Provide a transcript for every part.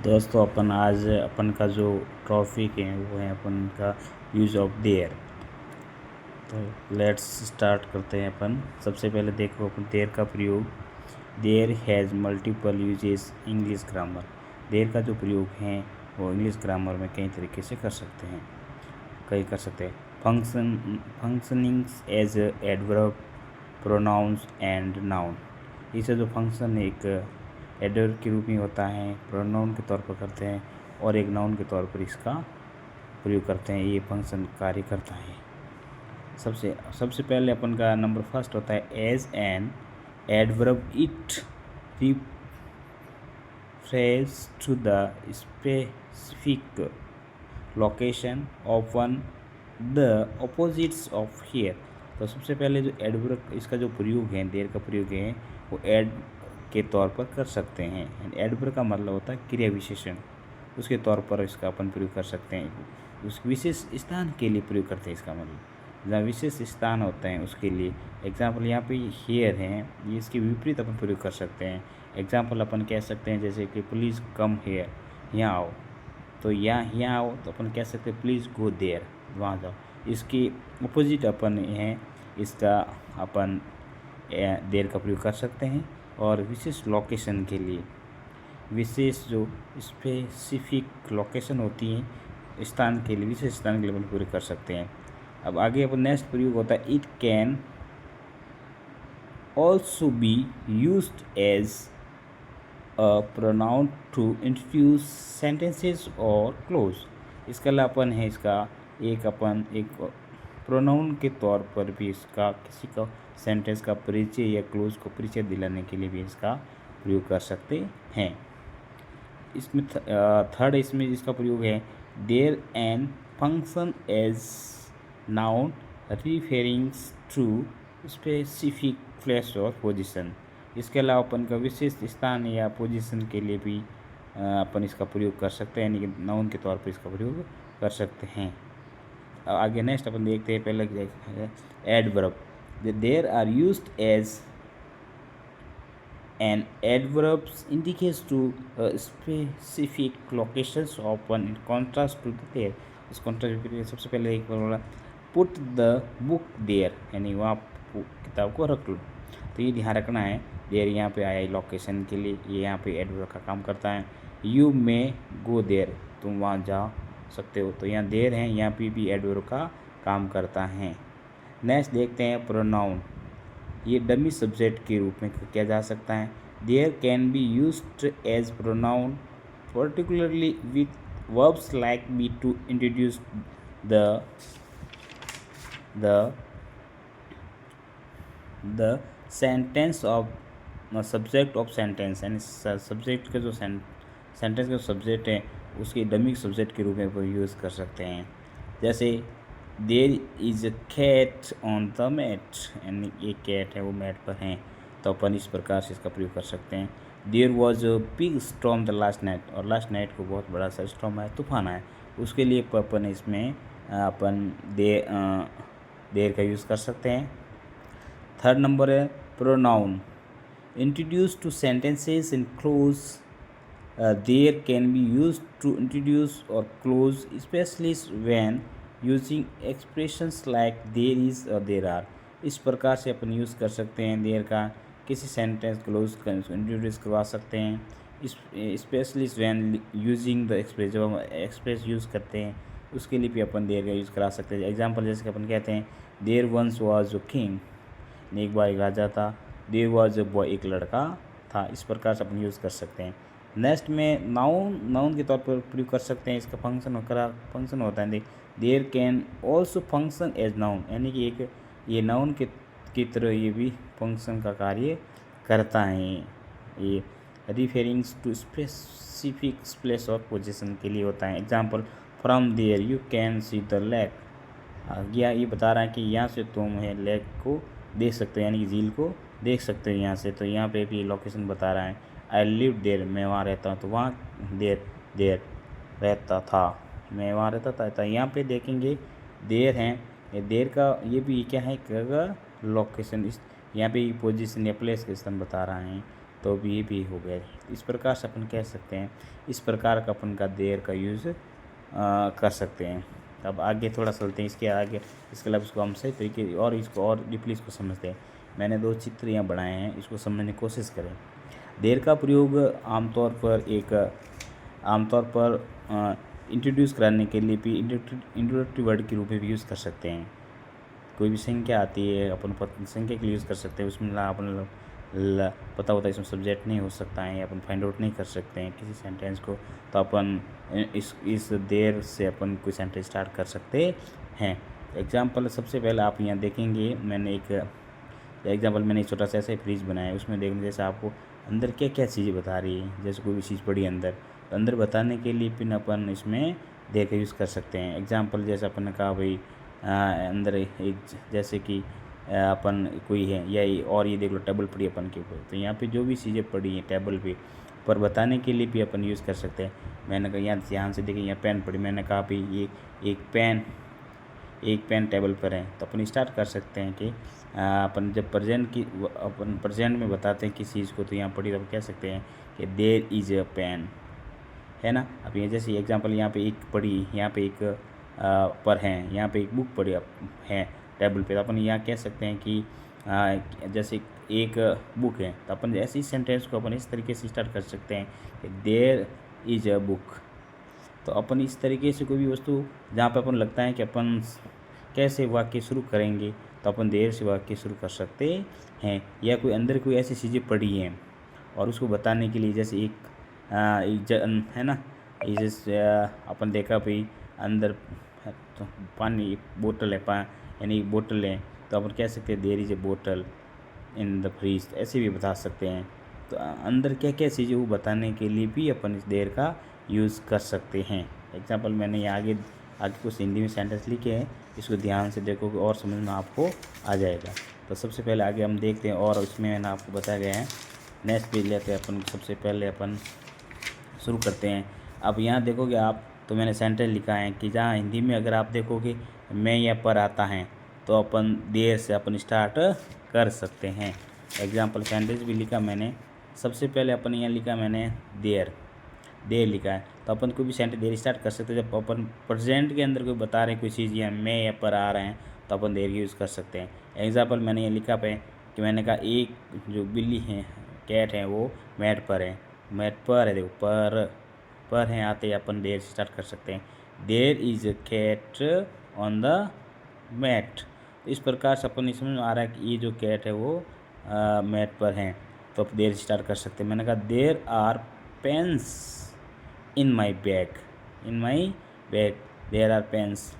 दोस्तों अपन आज अपन का जो टॉपिक है वो है अपन का यूज ऑफ देयर। तो लेट्स स्टार्ट करते हैं अपन। सबसे पहले देखो अपन देयर का प्रयोग। There has multiple uses English grammar. There का जो प्रयोग है वो इंग्लिश ग्रामर में कई तरीके से कर सकते हैं। Functionings as adverb, pronouns and noun. इसे जो फंक्शन एक एडवर्ब के रूप में होता है, प्रोनाउन के तौर पर करते हैं और एक नाउन के तौर पर इसका प्रयोग करते हैं। ये फंक्शन कार्य करता है। सबसे पहले अपन का नंबर फर्स्ट होता है as an adverb it refers to the specific location of one the opposites of here. तो सबसे पहले जो एडवर्ब इसका जो प्रयोग है, देर का प्रयोग है, वो एड के तौर पर कर सकते हैं। एडवर्ब का मतलब होता है क्रिया विशेषण, उसके तौर पर इसका अपन प्रयोग कर सकते हैं। उस विशेष स्थान के लिए प्रयोग करते हैं। इसका मतलब जहाँ विशेष स्थान होते हैं उसके लिए। एग्जाम्पल यहाँ पे हियर है, ये इसके विपरीत अपन प्रयोग कर सकते हैं। एग्जाम्पल अपन कह सकते हैं जैसे कि प्लीज़ कम हियर, यहाँ आओ। तो यहाँ आओ तो अपन कह सकते हैं प्लीज़ गो देयर, वहाँ जाओ। इसकी अपोजिट अपन है, इसका अपन देर का प्रयोग कर सकते हैं। और विशेष लोकेशन के लिए, विशेष जो स्पेसिफिक लोकेशन होती है स्थान के लिए, विशेष स्थान के लिए अपन प्रयोग कर सकते हैं। अब आगे अपन नेक्स्ट प्रयोग होता है it can also be used as a pronoun to introduce sentences और क्लोज। इसका लापन है, इसका एक प्रोनाउन के तौर पर भी इसका किसी का सेंटेंस का परिचय या क्लोज को परिचय दिलाने के लिए भी इसका प्रयोग कर सकते हैं। इसमें थर्ड इसमें इसका प्रयोग है there an function as noun referings to specific place और पोजीशन। इसके अलावा अपन का विशेष स्थान या पोजीशन के लिए भी अपन इसका प्रयोग कर सकते हैं, यानी कि नाउन के तौर पर इसका प्रयोग कर सकते हैं। आगे नेक्स्ट अपन देखते हैं। पहले adverb, there are used as an adverbs indicates to specific locations of one in contrast to the there। इस कॉन्ट्रास्ट सबसे पहले एक बार बोला पुट द बुक देयर, यानी वहाँ किताब को रख लो। तो ये ध्यान रखना है, देयर यहाँ पे आया लोकेशन के लिए, ये यहाँ पे एडवर्ब का काम करता है। यू मे गो देयर, तुम वहाँ जा सकते हो। तो यहाँ देयर है, यहाँ पे भी एडवर्ब का काम करता है। नेक्स्ट देखते हैं प्रोनाउन। ये डमी सब्जेक्ट के रूप में किया जा सकता है। There can be used as pronoun particularly with verbs like be to introduce the sentence of subject of sentence, यानी सब्जेक्ट का जो सेंटेंस का सब्जेक्ट है उसके डमी सब्जेक्ट के रूप में वो यूज़ कर सकते हैं। जैसे there is a cat on the mat, यानी एक कैट है वो मैट पर है, तो अपन इस प्रकार से इसका प्रयोग कर सकते हैं। There was a big storm the last night, और लास्ट नाइट को बहुत बड़ा सा स्टॉर्म है, तूफान आया, उसके लिए अपन इसमें अपन देयर का यूज़ कर सकते हैं। थर्ड नंबर है pronoun introduce to sentences in clause. There can be use to introduce और clause specially when using expressions like there is और देयर आर। इस प्रकार से अपन यूज़ कर सकते हैं देयर का, किसी सेंटेंस क्लोज इंट्रोड्यूस करवा सकते हैं। Specially when using the express, जब हम एक्सप्रेस यूज़ करते हैं उसके लिए भी अपन देयर का यूज़ करा सकते हैं। एग्जाम्पल जैसे कि अपन कहते हैं there once was a king, एक बार एक राजा था। देयर वाज अ बॉय, एक लड़का था। इस प्रकार से अपन यूज़ कर सकते हैं। नेक्स्ट में नाउन के तौर पर प्रयोग कर सकते हैं। इसका फंक्शन होता है, there can also function as noun, यानी कि एक ये नाउन की तरह ये भी फंक्शन का कार्य करता है। ये रिफेरिंग्स टू स्पेसिफिक प्लेस और पोजीशन के लिए होता है। Example from there you can see the lake, या ये बता रहा है कि यहाँ से तुम है लेक को देख सकते हो, यानी कि झील को देख सकते हो यहाँ से। तो यहाँ पे भी लोकेशन बता रहा है। आई लिव देयर, मैं वहाँ रहता हूँ, तो वहाँ देयर रहता था, मैं वहाँ रहता था। तो यहाँ पे देखेंगे देयर हैं, ये देयर का ये भी क्या है, लोकेशन। इस यहाँ पे पोजीशन या प्लेस का स्थान बता रहा है। तो भी हो गया। इस प्रकार से अपन कह सकते हैं, इस प्रकार का अपन का देयर का यूज़ कर सकते हैं। अब आगे थोड़ा चलते हैं, इसके आगे इसके अलावा इसको हम सही तरीके और इसको और डीपली इसको समझते हैं। मैंने 2 चित्र यहाँ बनाए हैं, इसको समझने की कोशिश करें। देर का प्रयोग आमतौर पर इंट्रोड्यूस कराने के लिए भी इंट्रोडक्टरी वर्ड के रूप में भी यूज़ कर सकते हैं। कोई भी संख्या आती है, अपन संख्या के लिए यूज़ कर सकते हैं, उसमें अपन पता होता है इसमें सब्जेक्ट नहीं हो सकता है, अपन फाइंड आउट नहीं कर सकते हैं किसी सेंटेंस को, तो अपन इस देर से अपन कोई सेंटेंस स्टार्ट कर सकते हैं। एग्जाम्पल सबसे पहले आप यहाँ देखेंगे, मैंने एक छोटा सा ऐसा फ्रिज बनाया है, उसमें देखने जैसे आपको अंदर क्या क्या चीज़ें बता रही है, जैसे कोई भी चीज़ पड़ी अंदर, तो अंदर बताने के लिए फिर अपन इसमें देर का यूज़ कर सकते हैं। एग्जाम्पल जैसे अपन ने कहा भाई अंदर एक जैसे कि अपन कोई है या और ये देख लो टेबल पड़ी अपन के ऊपर, तो यहाँ पे जो भी चीज़ें पड़ी हैं टेबल पे पर बताने के लिए भी अपन यूज़ कर सकते हैं। मैंने कहा यहाँ ध्यान से देखिए, यहाँ पेन पड़ी, मैंने कहा भाई ये एक पेन टेबल पर है, तो अपन स्टार्ट कर सकते हैं कि अपन जब अपन प्रेजेंट में बताते हैं किसी चीज़ को, तो यहाँ पढ़ी तो कह सकते हैं कि देयर इज़ अ पेन, है ना। अब ये जैसे एग्जांपल यहाँ पे एक पढ़ी, यहाँ पे एक पर है, यहाँ पे एक बुक पड़ी है टेबल पे, तो अपन यहाँ कह सकते हैं कि जैसे एक बुक है, तो अपन ऐसी सेंटेंस को अपन इस तरीके से स्टार्ट कर सकते हैं कि देयर इज़ अ बुक। तो अपन इस तरीके से कोई भी वस्तु जहाँ पे अपन लगता है कि अपन कैसे वाक्य शुरू करेंगे, तो अपन देर से वाक्य शुरू कर सकते हैं। या कोई अंदर कोई ऐसी चीज़ें पड़ी हैं और उसको बताने के लिए, जैसे है ना, जैसे अपन देखा भाई अंदर तो पानी बोतल है, यानी बोतल है, तो अपन कह सकते हैं देयर इज़ ए बोतल इन द फ्रिज, ऐसे भी बता सकते हैं। तो अंदर क्या क्या चीज़ें वो बताने के लिए भी अपन इस देर का यूज़ कर सकते हैं। एग्जाम्पल मैंने ये आगे कुछ हिंदी में सेंटेंस लिखे हैं, इसको ध्यान से देखोगे और समझ में आपको आ जाएगा। तो सबसे पहले आगे हम देखते हैं, और इसमें मैंने आपको बताया गया है। नेक्स्ट पेज लेते हैं अपन, सबसे पहले अपन शुरू करते हैं। अब यहाँ देखोगे आप, तो मैंने सेंटेंस लिखा है कि जहाँ हिंदी में अगर आप देखोगे मैं या पर आता है, तो अपन देर से अपन स्टार्ट कर सकते हैं। एग्जाम्पल सेंटेंस भी लिखा मैंने, सबसे पहले अपन यहाँ लिखा मैंने देर लिखा है, तो अपन कोई भी सेंटेंस देर स्टार्ट कर सकते हैं। जब अपन प्रेजेंट के अंदर कोई बता रहे हैं कोई चीज़, या मैं या पर आ रहे हैं, तो अपन देर यूज़ कर सकते हैं। एग्जाम्पल मैंने ये लिखा पे कि मैंने कहा एक जो बिल्ली है, कैट है, वो मैट पर है, मैट पर है, देखो पर हैं आते ही अपन देर से स्टार्ट कर सकते हैं। There is a cat on the mat. इस प्रकार से अपन इसमें आ रहा है कि ये जो कैट है वो मैट पर हैं, तो आप देर से स्टार्ट कर सकते हैं। मैंने कहा there are pens in my bag, there are pens.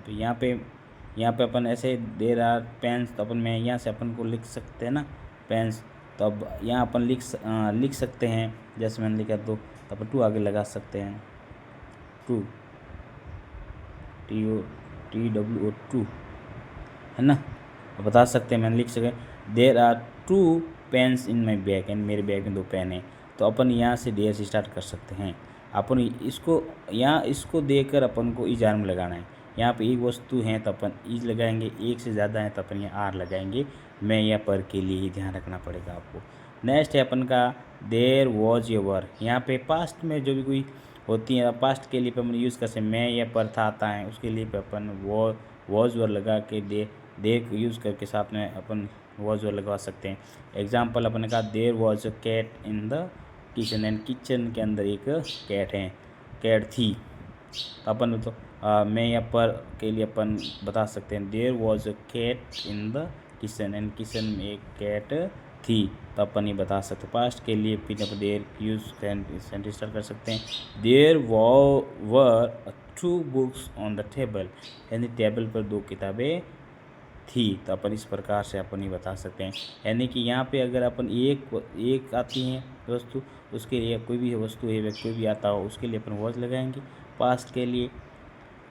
तो यहाँ पे अपन ऐसे देयर आर पेन्स, तो अपन में यहाँ से अपन को लिख सकते हैं ना पेन्स, तो अब यहाँ अपन लिख सकते हैं, जैसे मैंने लिखा तो अपन टू आगे लगा सकते हैं, टू TWO है ना। अब बता सकते हैं, मैंने लिख सके there are 2 pens in my bag, and मेरे बैग में 2 पेन हैं। तो अपन यहाँ से देयर से स्टार्ट कर सकते हैं। अपन इसको देकर अपन को इज आर्म लगाना है। यहाँ पे एक वस्तु है तो अपन इज लगाएंगे, एक से ज़्यादा है तो अपन यहाँ आर लगाएंगे। मैं या पर के लिए ही ध्यान रखना पड़ेगा आपको। नेक्स्ट है अपन का देयर वॉज योर वर। यहाँ पे पास्ट में जो भी कोई होती है, पास्ट के लिए अपन यूज़ कर सकते हैं। मैं या पर था आता है, उसके लिए अपन वॉज वर लगा के देर यूज़ करके साथ में अपन वॉज वर लगवा सकते हैं। एग्जाम्पल अपन ने कहा there was a cat in the kitchen, and kitchen के अंदर एक कैट थी। अपन तो मैं या पर के लिए अपन बता सकते हैं there was a cat in the kitchen, and kitchen में एक कैट थी, तो अपन ये बता सकते हैं। पास्ट के लिए फिर अपन देयर यूज सेंटेंस स्टार्ट कर सकते हैं। There were 2 books on the table, यानी टेबल पर 2 किताबें थी, तो अपन इस प्रकार से अपन ये बता सकते हैं। यानी कि यहाँ पे अगर अपन एक आती है वस्तु, उसके लिए कोई भी वस्तु है, कोई भी आता हो, उसके लिए अपन वॉज लगाएंगे पास्ट के लिए।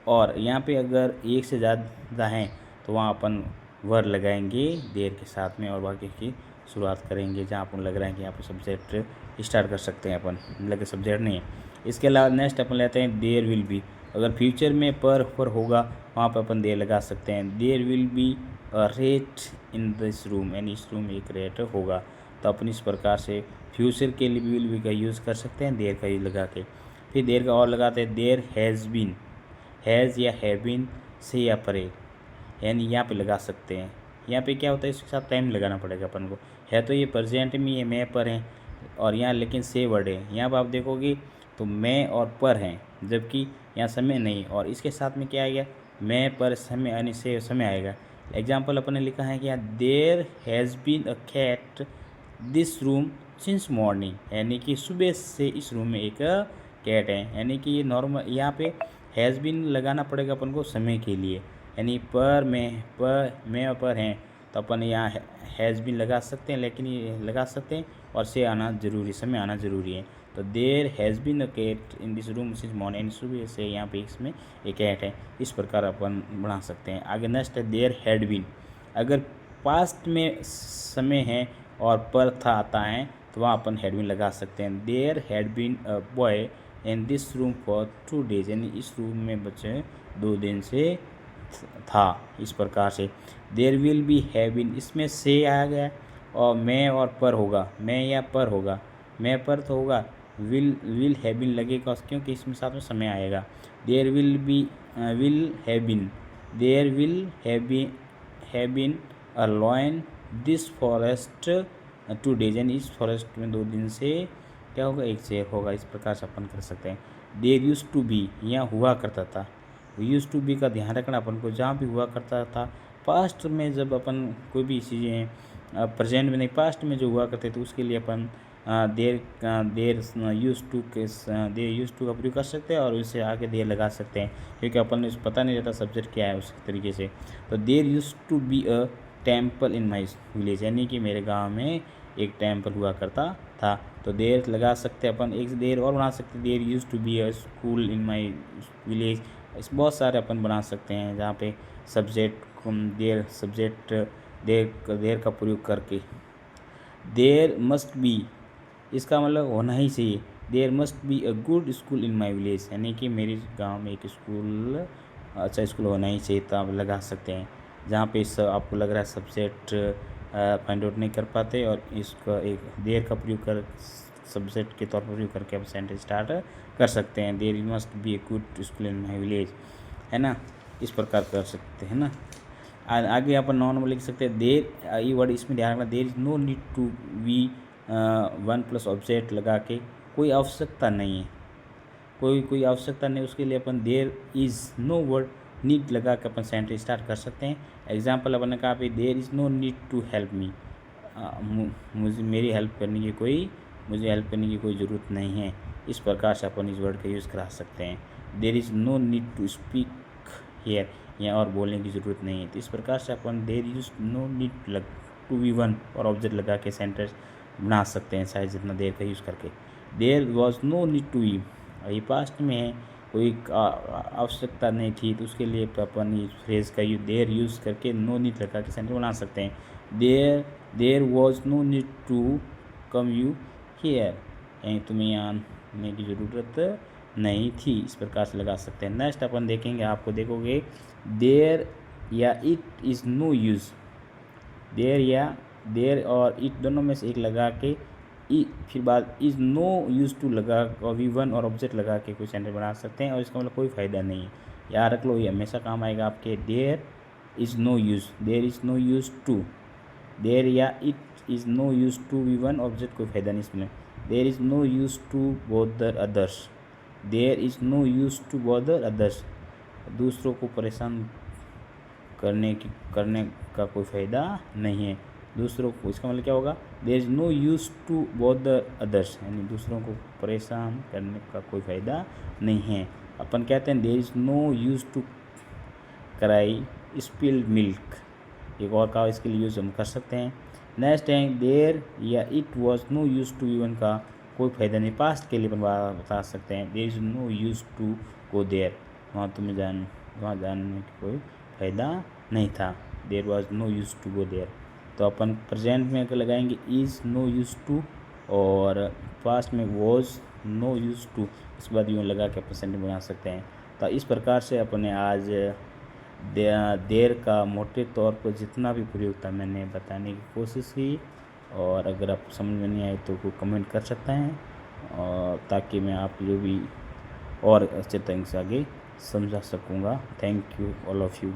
और यहाँ पे अगर एक से ज़्यादा हैं तो वहाँ अपन वर लगाएंगे देर के साथ में, और वाक्य की शुरुआत करेंगे जहाँ अपन लग रहा है कि यहाँ पर सब्जेक्ट स्टार्ट कर सकते हैं अपन, मतलब सब्जेक्ट नहीं है। इसके अलावा नेक्स्ट अपन लेते हैं देयर विल बी। अगर फ्यूचर में पर होगा वहाँ पर अपन देर लगा सकते हैं। There will be a rat in this room, यानी इस रूम में एक रेट होगा। तो अपन इस प्रकार से फ्यूचर के लिए विल बी का यूज़ कर सकते हैं देयर का यूज लगा के। फिर देयर का और लगाते हैं देयर हैज़ बीन, हैज़ या हैव बीन से या परे, यानी यहाँ पे लगा सकते हैं। यहाँ पे क्या होता है, इसके साथ टाइम लगाना पड़ेगा अपन को। है तो ये प्रेजेंट में ये मैं पर हैं, और यहाँ लेकिन से वर्ड है। यहाँ पर आप देखोगे तो मैं और पर हैं, जबकि यहाँ समय नहीं, और इसके साथ में क्या आएगा, मैं पर समय यानी से समय आएगा। एग्जाम्पल अपन ने लिखा है कि यहाँ there has been a cat this room since morning, यानी कि सुबह से इस रूम में एक कैट है, यानी कि ये नॉर्मल यहाँ पे हैज़ बीन लगाना पड़ेगा अपन को समय के लिए, यानी पर मैं और पर हैं, तो अपन यहाँ हैज़ बीन लगा सकते हैं, लेकिन ये लगा सकते हैं और से आना ज़रूरी, समय आना ज़रूरी है। तो there has been a cat in this room since morning, सुबह से यहाँ पे इसमें एक कैट है। इस प्रकार अपन बना सकते हैं। आगे नेक्स्ट है देयर हैड बीन। अगर पास्ट में समय है और पर था आता है तो वहाँ अपन हैड बीन लगा सकते हैं। There had been a boy in this room for 2 days, यानी इस रूम में बच्चे 2 दिन से था। इस प्रकार से there will be have been, इसमें से आ गया और मैं और पर होगा, मैं या पर होगा, मैं पर तो होगा, विल हैव बीन लगेगा क्योंकि इसमें साथ में समय आएगा। There will be will have been, there will have been a lion this forest 2 days, यानी इस फॉरेस्ट में 2 दिन से क्या होगा, एक शेर होगा। इस प्रकार से अपन कर सकते हैं। देयर यूज टू बी, यहाँ हुआ करता था, यूज टू बी का ध्यान रखना अपन को, जहाँ भी हुआ करता था। पास्ट में जब अपन कोई भी चीज़ें प्रेजेंट में नहीं, पास्ट में जो हुआ करते थे उसके लिए अपन देर यूज टू के देर यूज टू का प्रयोग कर सकते हैं, और उससे आगे देर लगा सकते हैं, क्योंकि अपन ने पता नहीं रहता सब्जेक्ट क्या है उस तरीके से। तो there use to be a temple in my village, यानी कि मेरे गाँव में एक टेम्पल हुआ करता था। तो देर लगा सकते हैं अपन, एक देर और बना सकते हैं, there use to be a school in my village. इस बहुत सारे अपन बना सकते हैं जहाँ पे सब्जेक्ट देर का प्रयोग करके। देर मस्ट बी, इसका मतलब होना ही चाहिए, there must be a good school in my village, यानी कि मेरे गांव में एक स्कूल, अच्छा स्कूल होना ही चाहिए, तो आप लगा सकते हैं। जहाँ पे इस आपको लग रहा है सब्जेक्ट फाइंड आउट नहीं कर पाते, और इसका एक देर का प्रयोग कर सब्जेक्ट के तौर पर प्रयोग करके आप सेंटेंस स्टार्ट कर सकते हैं। There must be a good school in my village, है ना, इस प्रकार कर सकते हैं ना। आगे अपन नॉर्मल लिख सकते हैं देर, ये वर्ड इसमें ध्यान रखना, there is no need to be one plus object लगा के, कोई आवश्यकता नहीं है, कोई आवश्यकता नहीं, उसके लिए अपन there is no word need लगा के अपन सेंटेंस स्टार्ट कर सकते हैं। एग्जाम्पल अपन ने कहा भाई there is no need to help me, मुझे मुझे हेल्प करने की कोई ज़रूरत नहीं है। इस प्रकार से अपन इस वर्ड का यूज़ करा सकते हैं। There is no need to speak here, यहाँ और बोलने की ज़रूरत नहीं है। तो इस प्रकार से अपन there use no need to be one और ऑब्जेक्ट लगा के सेंटेंस बना सकते हैं, शायद जितना देर का यूज़ करके। There was no need to be, ये पास्ट में है, कोई आवश्यकता नहीं थी, तो उसके लिए अपन इस फ्रेज का देर यूज़ करके नो नीड लगा के सेंटेंस बना सकते हैं। There was no need to come you here, यानी तुम्हें यहाँ आने की ज़रूरत नहीं थी। इस प्रकार से लगा सकते हैं। नेक्स्ट अपन देखेंगे, आपको देखोगे देर या इट इज़ नो यूज़, देर और इट दोनों में से एक लगा के फिर बाद इज़ नो यूज़ टू लगा और वी1 और ऑब्जेक्ट लगा के कोई सेंटेंस बना सकते हैं, और इसका मतलब कोई फ़ायदा नहीं है। याद रख लो, ये हमेशा काम आएगा आपके। There is no use to, there या it is no use to V one object, कोई फ़ायदा नहीं इसमें। There is no use to bother others, there is no use to bother others, दूसरों को परेशान करने का कोई फ़ायदा नहीं है। दूसरों को, इसका मतलब क्या होगा, there is no use to bother others, यानी दूसरों को परेशान करने का कोई फ़ायदा नहीं है। अपन कहते हैं there is no use to cry spilled milk, एक और का इसके लिए यूज़ हम कर सकते हैं। नेक्स्ट है देयर या it was no use to even का कोई फ़ायदा नहीं, पास्ट के लिए अपन बता सकते हैं there is no use to go there, वहाँ जानने का कोई फ़ायदा नहीं था। There was no use to go there, तो अपन प्रेजेंट में लगाएंगे इज़ नो यूज़ टू, और पास्ट में वॉज नो यूज़ टू, इसके बाद यूँ लगा के अपन सेंटेंस बना सकते हैं। तो इस प्रकार से अपने आज देर का मोटे तौर पर जितना भी प्रयोग था मैंने बताने की कोशिश की। और अगर आपको समझ में नहीं आए तो कोई कमेंट कर सकते हैं, और ताकि मैं आप जो भी और अच्छे तरीके से आगे समझा सकूँगा। Thank you all of you.